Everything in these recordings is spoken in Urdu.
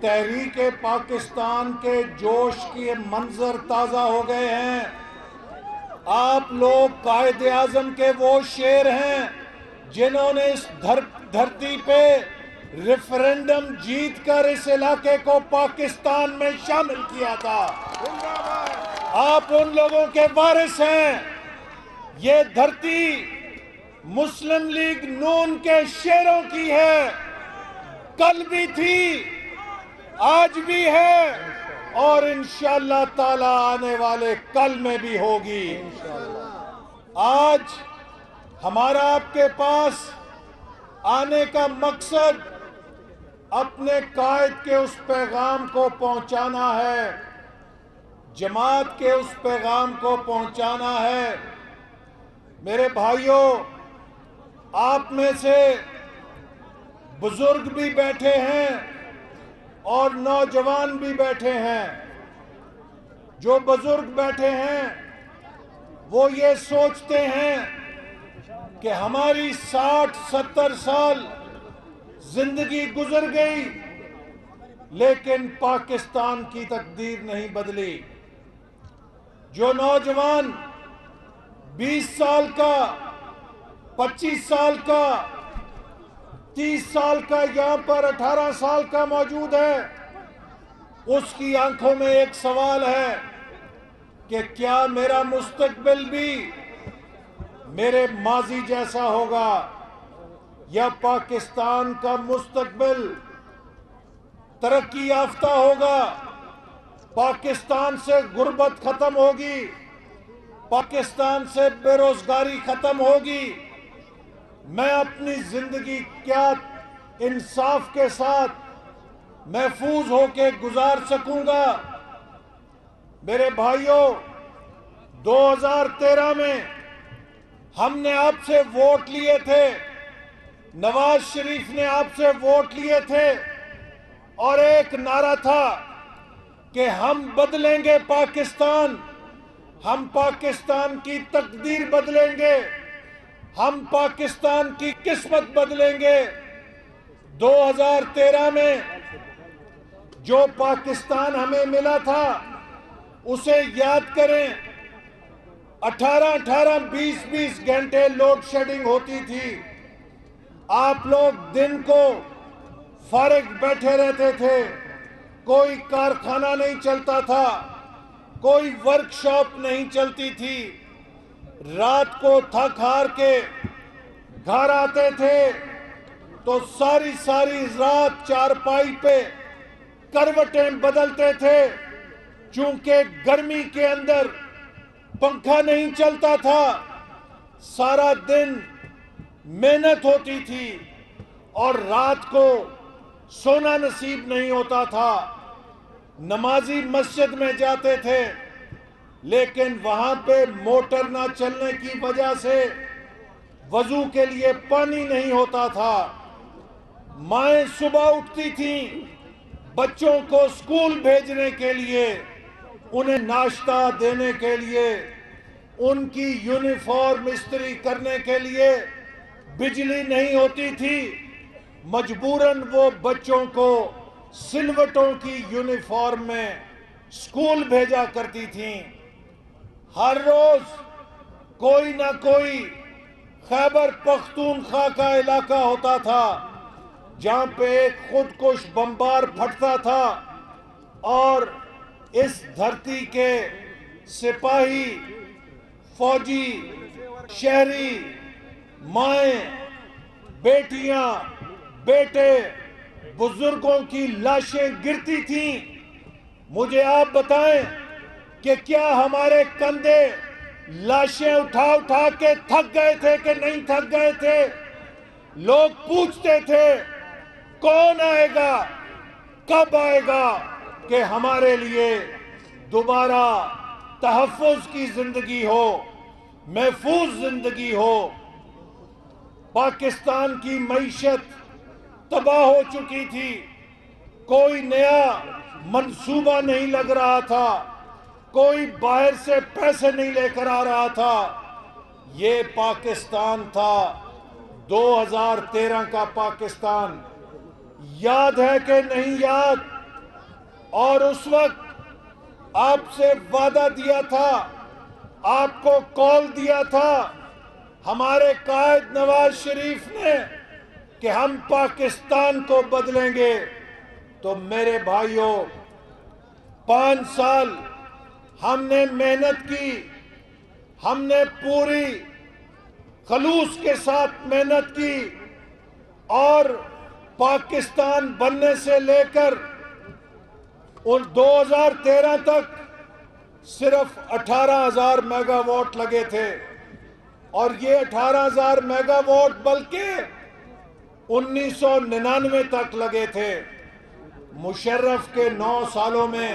تحریک پاکستان کے جوش کے منظر تازہ ہو گئے ہیں۔ آپ لوگ قائد اعظم کے وہ شیر ہیں جنہوں نے اس دھرتی پہ ریفرنڈم جیت کر اس علاقے کو پاکستان میں شامل کیا تھا۔ آپ ان لوگوں کے وارث ہیں۔ یہ دھرتی مسلم لیگ نون کے شیروں کی ہے، کل بھی تھی، آج بھی ہے، اور انشاءاللہ تعالی آنے والے کل میں بھی ہوگی۔ آج ہمارا آپ کے پاس آنے کا مقصد اپنے قائد کے اس پیغام کو پہنچانا ہے، جماعت کے اس پیغام کو پہنچانا ہے۔ میرے بھائیوں، آپ میں سے بزرگ بھی بیٹھے ہیں اور نوجوان بھی بیٹھے ہیں۔ جو بزرگ بیٹھے ہیں وہ یہ سوچتے ہیں کہ ہماری 60-70 سال زندگی گزر گئی لیکن پاکستان کی تقدیر نہیں بدلی۔ جو نوجوان 20 سال کا، 25 سال کا، 30 سال کا، یہاں پر 18 سال کا موجود ہے، اس کی آنکھوں میں ایک سوال ہے کہ کیا میرا مستقبل بھی میرے ماضی جیسا ہوگا، یا پاکستان کا مستقبل ترقی یافتہ ہوگا، پاکستان سے غربت ختم ہوگی، پاکستان سے بے روزگاری ختم ہوگی، میں اپنی زندگی کیا انصاف کے ساتھ محفوظ ہو کے گزار سکوں گا؟ میرے بھائیوں، 2013 میں ہم نے آپ سے ووٹ لیے تھے، نواز شریف نے آپ سے ووٹ لیے تھے، اور ایک نعرہ تھا کہ ہم بدلیں گے پاکستان، ہم پاکستان کی تقدیر بدلیں گے، ہم پاکستان کی قسمت بدلیں گے۔ 2013 میں جو پاکستان ہمیں ملا تھا اسے یاد کریں۔ 18-18، 20-20 گھنٹے لوڈ شیڈنگ ہوتی تھی، آپ لوگ دن کو فارغ بیٹھے رہتے تھے، کوئی کارخانہ نہیں چلتا تھا، کوئی ورکشاپ نہیں چلتی تھی، رات کو تھک ہار کے گھر آتے تھے تو ساری رات چارپائی پہ کروٹیں بدلتے تھے، چونکہ گرمی کے اندر پنکھا نہیں چلتا تھا، سارا دن محنت ہوتی تھی اور رات کو سونا نصیب نہیں ہوتا تھا۔ نمازی مسجد میں جاتے تھے لیکن وہاں پہ موٹر نہ چلنے کی وجہ سے وضو کے لیے پانی نہیں ہوتا تھا۔ مائیں صبح اٹھتی تھیں بچوں کو اسکول بھیجنے کے لیے، انہیں ناشتہ دینے کے لیے، ان کی یونیفارم استری کرنے کے لیے بجلی نہیں ہوتی تھی، مجبوراً وہ بچوں کو سلوٹوں کی یونیفارم میں اسکول بھیجا کرتی تھیں۔ ہر روز کوئی نہ کوئی خیبر پختونخوا کا علاقہ ہوتا تھا جہاں پہ ایک خودکش بمبار پھٹتا تھا اور اس دھرتی کے سپاہی، فوجی، شہری، مائیں، بیٹیاں، بیٹے، بزرگوں کی لاشیں گرتی تھیں۔ مجھے آپ بتائیں کہ کیا ہمارے کندھے لاشیں اٹھا اٹھا کے تھک گئے تھے کہ نہیں تھک گئے تھے؟ لوگ پوچھتے تھے کون آئے گا، کب آئے گا کہ ہمارے لیے دوبارہ تحفظ کی زندگی ہو، محفوظ زندگی ہو۔ پاکستان کی معیشت تباہ ہو چکی تھی، کوئی نیا منصوبہ نہیں لگ رہا تھا، کوئی باہر سے پیسے نہیں لے کر آ رہا تھا۔ یہ پاکستان تھا 2013 کا پاکستان۔ یاد ہے کہ نہیں یاد اور اس وقت آپ سے وعدہ دیا تھا، آپ کو کال دیا تھا ہمارے قائد نواز شریف نے کہ ہم پاکستان کو بدلیں گے۔ تو میرے بھائیوں، 5 سال ہم نے محنت کی، ہم نے پوری خلوص کے ساتھ محنت کی، اور پاکستان بننے سے لے کر 2013 تک صرف 18,000 میگا واٹ لگے تھے، اور یہ 18,000 میگا واٹ بلکہ 1999 تک لگے تھے۔ مشرف کے 9 سالوں میں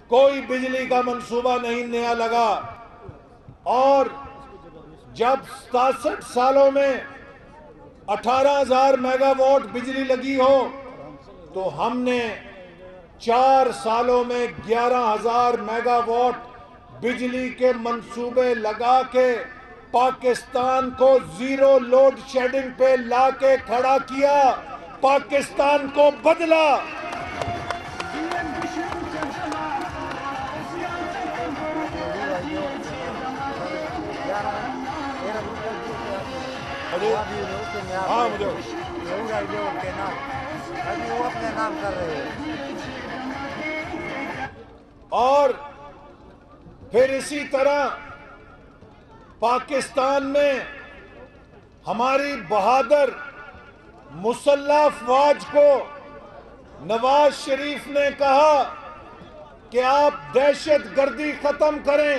کوئی بجلی کا منصوبہ نہیں نیا لگا، اور جب 67 سالوں میں 18,000 میگا واٹ بجلی لگی ہو تو ہم نے 4 سالوں میں 11,000 میگا واٹ بجلی کے منصوبے لگا کے پاکستان کو زیرو لوڈ شیڈنگ پہ لا کے کھڑا کیا، پاکستان کو بدلا۔ ہاں مجھے اور پھر اسی طرح پاکستان میں ہماری بہادر مسلح افواج کو نواز شریف نے کہا کہ آپ دہشت گردی ختم کریں،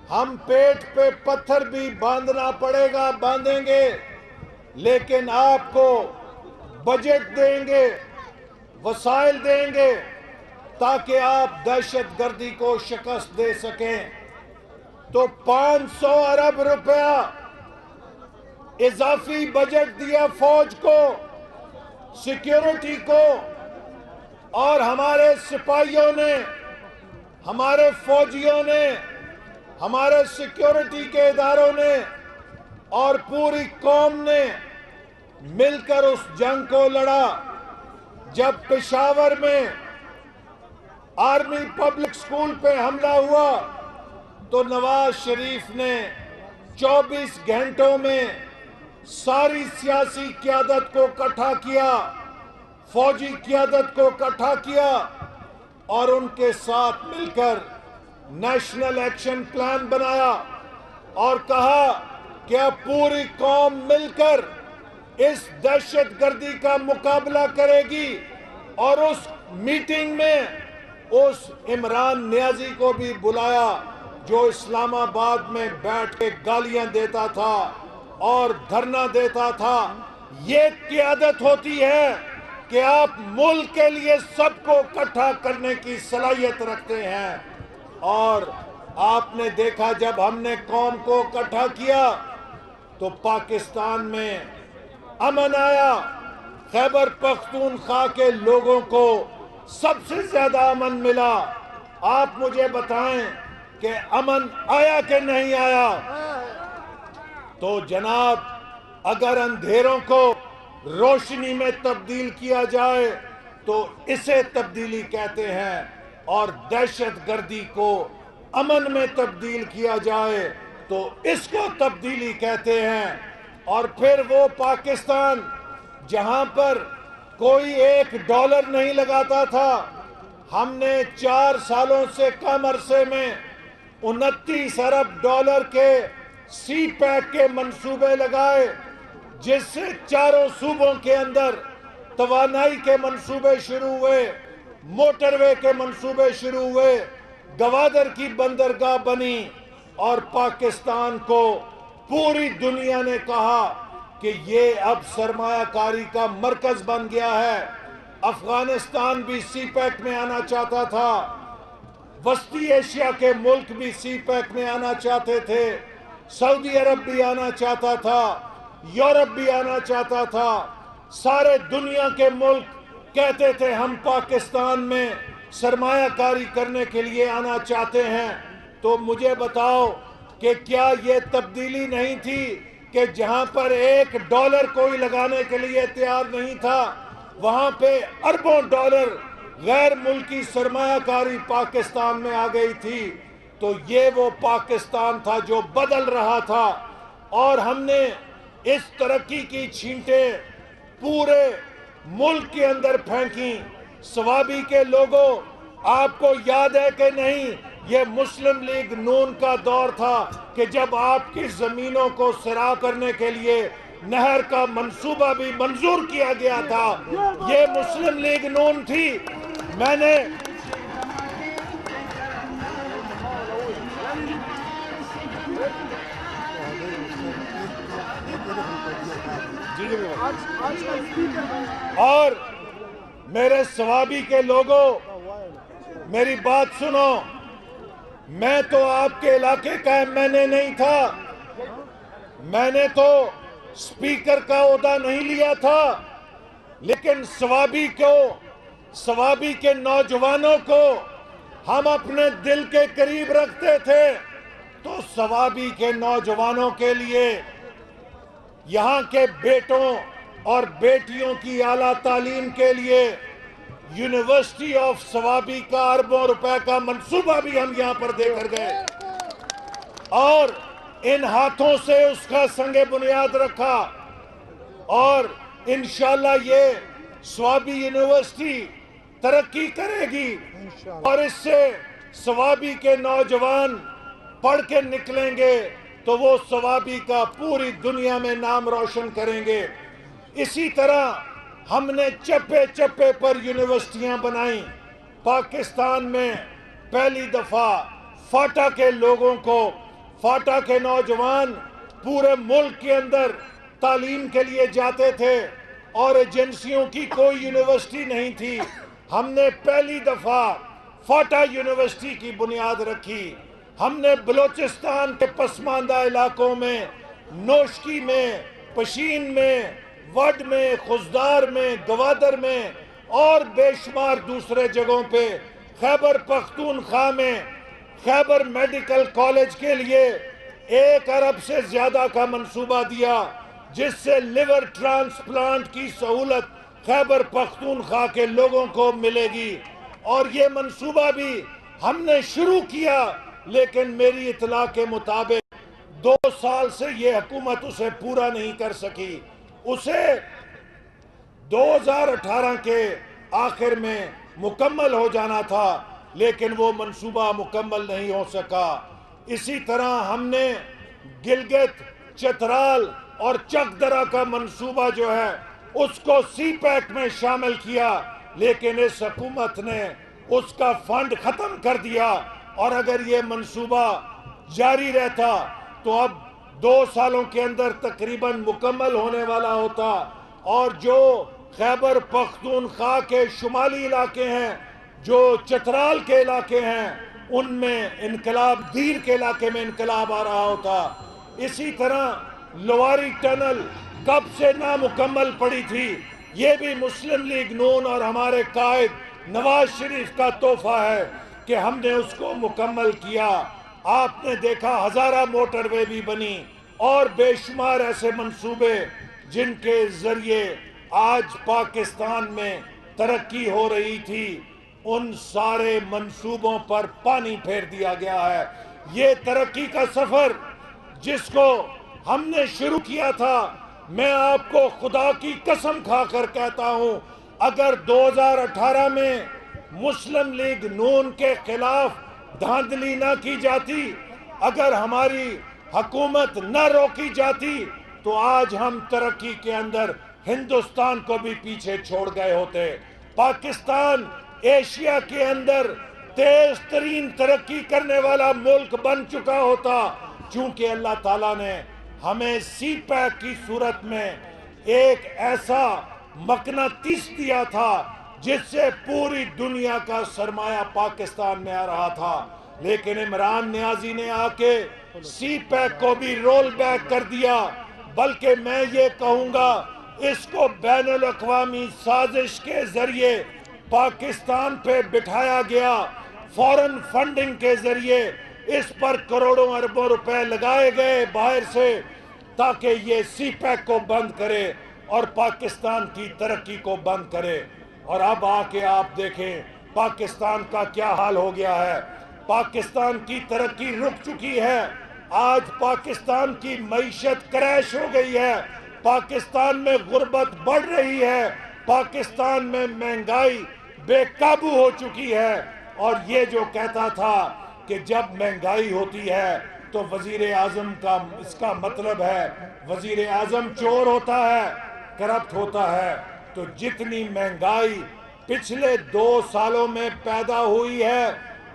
ہم پیٹ پہ پتھر بھی باندھنا پڑے گا باندھیں گے، لیکن آپ کو بجٹ دیں گے، وسائل دیں گے تاکہ آپ دہشت گردی کو شکست دے سکیں۔ تو 500 ارب روپیہ اضافی بجٹ دیا فوج کو، سیکیورٹی کو، اور ہمارے سپاہیوں نے، ہمارے فوجیوں نے، ہمارے سیکیورٹی کے اداروں نے اور پوری قوم نے مل کر اس جنگ کو لڑا۔ جب پشاور میں آرمی پبلک سکول پہ حملہ ہوا تو نواز شریف نے 24 گھنٹوں میں ساری سیاسی قیادت کو اکٹھا کیا، فوجی قیادت کو اکٹھا کیا، اور ان کے ساتھ مل کر نیشنل ایکشن پلان بنایا اور کہا کہ اب پوری قوم مل کر اس دہشت گردی کا مقابلہ کرے گی۔ اور اس میٹنگ میں اس عمران نیازی کو بھی بلایا جو اسلام آباد میں بیٹھ کے گالیاں دیتا تھا اور دھرنا دیتا تھا۔ یہ قیادت ہوتی ہے کہ آپ ملک کے لیے سب کو اکٹھا کرنے کی صلاحیت رکھتے ہیں۔ اور آپ نے دیکھا جب ہم نے قوم کو اکٹھا کیا تو پاکستان میں امن آیا۔ خیبر پختونخوا کے لوگوں کو سب سے زیادہ امن ملا۔ آپ مجھے بتائیں کہ امن آیا کہ نہیں آیا؟ تو جناب، اگر اندھیروں کو روشنی میں تبدیل کیا جائے تو اسے تبدیلی کہتے ہیں، اور دہشت گردی کو امن میں تبدیل کیا جائے تو اس کو تبدیلی کہتے ہیں۔ اور پھر وہ پاکستان جہاں پر کوئی $1 نہیں لگاتا تھا، ہم نے 4 سالوں سے کم عرصے میں 29 ارب ڈالر کے سی پیک کے منصوبے لگائے، جس سے چاروں صوبوں کے اندر توانائی کے منصوبے شروع ہوئے، موٹر وے کے منصوبے شروع ہوئے، گوادر کی بندرگاہ بنی، اور پاکستان کو پوری دنیا نے کہا کہ یہ اب سرمایہ کاری کا مرکز بن گیا ہے۔ افغانستان بھی سی پیک میں آنا چاہتا تھا، وسطی ایشیا کے ملک بھی سی پیک میں آنا چاہتے تھے، سعودی عرب بھی آنا چاہتا تھا، یورپ بھی آنا چاہتا تھا، سارے دنیا کے ملک کہتے تھے ہم پاکستان میں سرمایہ کاری کرنے کے لیے آنا چاہتے ہیں۔ تو مجھے بتاؤ کہ کیا یہ تبدیلی نہیں تھی کہ جہاں پر $1 کوئی لگانے کے لیے تیار نہیں تھا، وہاں پہ اربوں ڈالر غیر ملکی سرمایہ کاری پاکستان میں آ گئی تھی تو یہ وہ پاکستان تھا جو بدل رہا تھا، اور ہم نے اس ترقی کی چھینٹیں پورے ملک کے اندر پھینکی۔ سوابی کے لوگوں، آپ کو یاد ہے کہ نہیں، یہ مسلم لیگ نون کا دور تھا کہ جب آپ کی زمینوں کو سیراب کرنے کے لیے نہر کا منصوبہ بھی منظور کیا گیا تھا، یہ مسلم لیگ نون تھی۔ میں نے اور میرے سوابی کے لوگوں، میری بات سنو، میں تو آپ کے علاقے کا ایم این اے نہیں تھا، میں نے تو سپیکر کا عہدہ نہیں لیا تھا، لیکن سوابی کے نوجوانوں کو ہم اپنے دل کے قریب رکھتے تھے، تو سوابی کے نوجوانوں کے لیے، یہاں کے بیٹوں اور بیٹیوں کی اعلیٰ تعلیم کے لیے یونیورسٹی آف سوابی کا اربوں روپے کا منصوبہ بھی ہم یہاں پر دے کر گئے، اور ان ہاتھوں سے اس کا سنگ بنیاد رکھا، اور انشاءاللہ یہ سوابی یونیورسٹی ترقی کرے گی، اور اس سے سوابی کے نوجوان پڑھ کے نکلیں گے تو وہ سوابی کا پوری دنیا میں نام روشن کریں گے۔ اسی طرح ہم نے چپے چپے پر یونیورسٹیاں بنائیں۔ پاکستان میں پہلی دفعہ فاٹا کے لوگوں کو، فاٹا کے نوجوان پورے ملک کے اندر تعلیم کے لیے جاتے تھے، اور ایجنسیوں کی کوئی یونیورسٹی نہیں تھی۔ ہم نے پہلی دفعہ فاٹا یونیورسٹی کی بنیاد رکھی۔ ہم نے بلوچستان کے پسماندہ علاقوں میں، نوشکی میں، پشین میں، وڈ میں، خزدار میں، گوادر میں اور بے شمار دوسرے جگہوں پہ، خیبر پختونخوا میں خیبر میڈیکل کالج کے لیے 1 ارب سے زیادہ کا منصوبہ دیا، جس سے لیور ٹرانسپلانٹ کی سہولت خیبر پختونخوا کے لوگوں کو ملے گی، اور یہ منصوبہ بھی ہم نے شروع کیا، لیکن میری اطلاع کے مطابق 2 سال سے یہ حکومت اسے پورا نہیں کر سکی۔ اسے 2018 کے آخر میں مکمل ہو جانا تھا، لیکن وہ منصوبہ مکمل نہیں ہو سکا۔ اسی طرح ہم نے گلگت، چترال اور چک درہ کا منصوبہ جو ہے اس کو سی پیک میں شامل کیا، لیکن اس حکومت نے اس کا فنڈ ختم کر دیا، اور اگر یہ منصوبہ جاری رہتا تو اب 2 سالوں کے اندر تقریباً مکمل ہونے والا ہوتا، اور جو خیبر پختونخوا کے شمالی علاقے ہیں، جو چترال کے علاقے ہیں، ان میں انقلاب، دیر کے علاقے میں انقلاب آ رہا ہوتا۔ اسی طرح لواری ٹنل کب سے نامکمل پڑی تھی، یہ بھی مسلم لیگ نون اور ہمارے قائد نواز شریف کا تحفہ ہے کہ ہم نے اس کو مکمل کیا۔ آپ نے دیکھا ہزارہ موٹر وے بھی بنی، اور بے شمار ایسے منصوبے جن کے ذریعے آج پاکستان میں ترقی ہو رہی تھی، ان سارے منصوبوں پر پانی پھیر دیا گیا ہے۔ یہ ترقی کا سفر جس کو ہم نے شروع کیا تھا، میں آپ کو خدا کی قسم کھا کر کہتا ہوں، اگر 2018 میں مسلم لیگ نون کے خلاف دھاندلی نہ کی جاتی، اگر ہماری حکومت نہ روکی جاتی، تو آج ہم ترقی کے اندر ہندوستان کو بھی پیچھے چھوڑ گئے ہوتے۔ پاکستان ایشیا کے اندر تیز ترین ترقی کرنے والا ملک بن چکا ہوتا، چونکہ اللہ تعالیٰ نے ہمیں سی پیک کی صورت میں ایک ایسا مقناطیس دیا تھا جس سے پوری دنیا کا سرمایہ پاکستان میں آ رہا تھا، لیکن عمران نیازی نے آ کے سی پیک کو بھی رول بیک کر دیا۔ بلکہ میں یہ کہوں گا، اس کو بین الاقوامی سازش کے ذریعے پاکستان پہ بٹھایا گیا، فورن فنڈنگ کے ذریعے اس پر کروڑوں اربوں روپے لگائے گئے باہر سے، تاکہ یہ سی پیک کو بند کرے اور پاکستان کی ترقی کو بند کرے۔ اور اب آ کے آپ دیکھیں پاکستان کا کیا حال ہو گیا ہے. پاکستان کی ترقی رک چکی ہے. آج پاکستان کی معیشت کریش ہو گئی ہے. پاکستان میں غربت بڑھ رہی ہے. پاکستان میں مہنگائی بے قابو ہو چکی ہے. اور یہ جو کہتا تھا کہ جب مہنگائی ہوتی ہے تو وزیر اعظم کا اس کا مطلب ہے وزیر اعظم چور ہوتا ہے, کرپٹ ہوتا ہے. تو جتنی مہنگائی پچھلے 2 سالوں میں پیدا ہوئی ہے,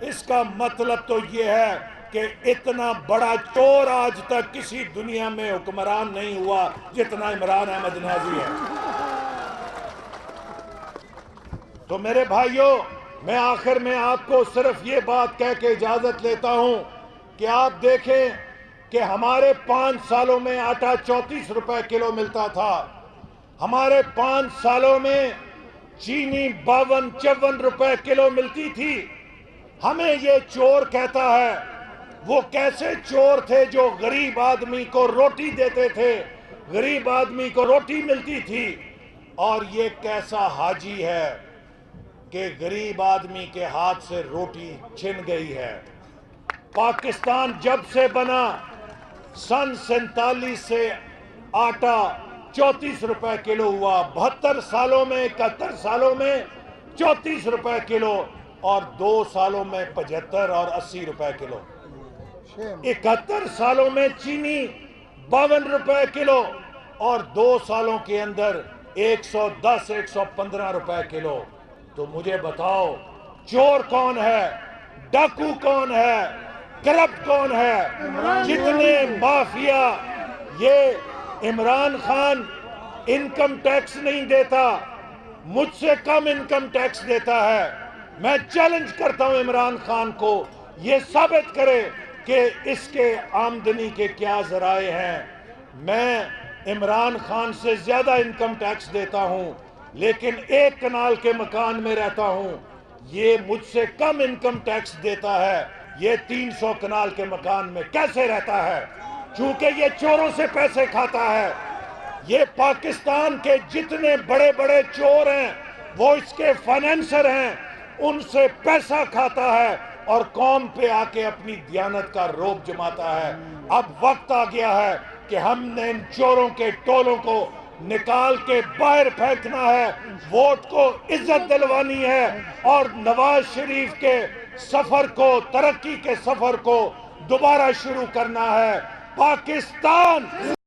اس کا مطلب تو یہ ہے کہ اتنا بڑا چور آج تک کسی دنیا میں حکمران نہیں ہوا جتنا عمران احمد نیازی ہے. تو میرے بھائیوں, میں آخر میں آپ کو صرف یہ بات کہہ کے اجازت لیتا ہوں کہ آپ دیکھیں کہ ہمارے 5 سالوں میں آٹا 34 روپے کلو ملتا تھا. ہمارے 5 سالوں میں چینی 52-54 روپے کلو ملتی تھی. ہمیں یہ چور کہتا ہے. وہ کیسے چور تھے جو غریب آدمی کو روٹی دیتے تھے, غریب آدمی کو روٹی ملتی تھی. اور یہ کیسا حاجی ہے کہ غریب آدمی کے ہاتھ سے روٹی چھن گئی ہے. پاکستان جب سے بنا سن 47 سے آٹا 34 روپے کلو ہوا. 72 سالوں میں 71 سالوں میں 34 روپے کلو, اور 2 سالوں میں 75 اور 80 روپے کلو. 71 سالوں میں چینی 52 روپے کلو, اور 2 سالوں کے اندر 110-115 روپے کلو. تو مجھے بتاؤ چور کون ہے, ڈاکو کون ہے, کرپٹ کون ہے؟ جتنے مافیا. یہ عمران خان انکم ٹیکس نہیں دیتا, مجھ سے کم انکم ٹیکس دیتا ہے. میں چیلنج کرتا ہوں عمران خان کو, یہ ثابت کرے کہ اس کے آمدنی کے کیا ذرائع ہیں. میں عمران خان سے زیادہ انکم ٹیکس دیتا ہوں, لیکن 1 کنال کے مکان میں رہتا ہوں. یہ مجھ سے کم انکم ٹیکس دیتا ہے. یہ 300 کنال کے مکان میں کیسے رہتا ہے؟ چونکہ یہ چوروں سے پیسے کھاتا ہے. یہ پاکستان کے جتنے بڑے بڑے چور ہیں وہ اس کے فائنینسر ہیں, ان سے پیسہ کھاتا ہے اور قوم پہ آ کے اپنی دیانت کا روب جماتا ہے. اب وقت آ گیا ہے کہ ہم نے ان چوروں کے ٹولوں کو نکال کے باہر پھینکنا ہے, ووٹ کو عزت دلوانی ہے, اور نواز شریف کے سفر کو, ترقی کے سفر کو دوبارہ شروع کرنا ہے. پاکستان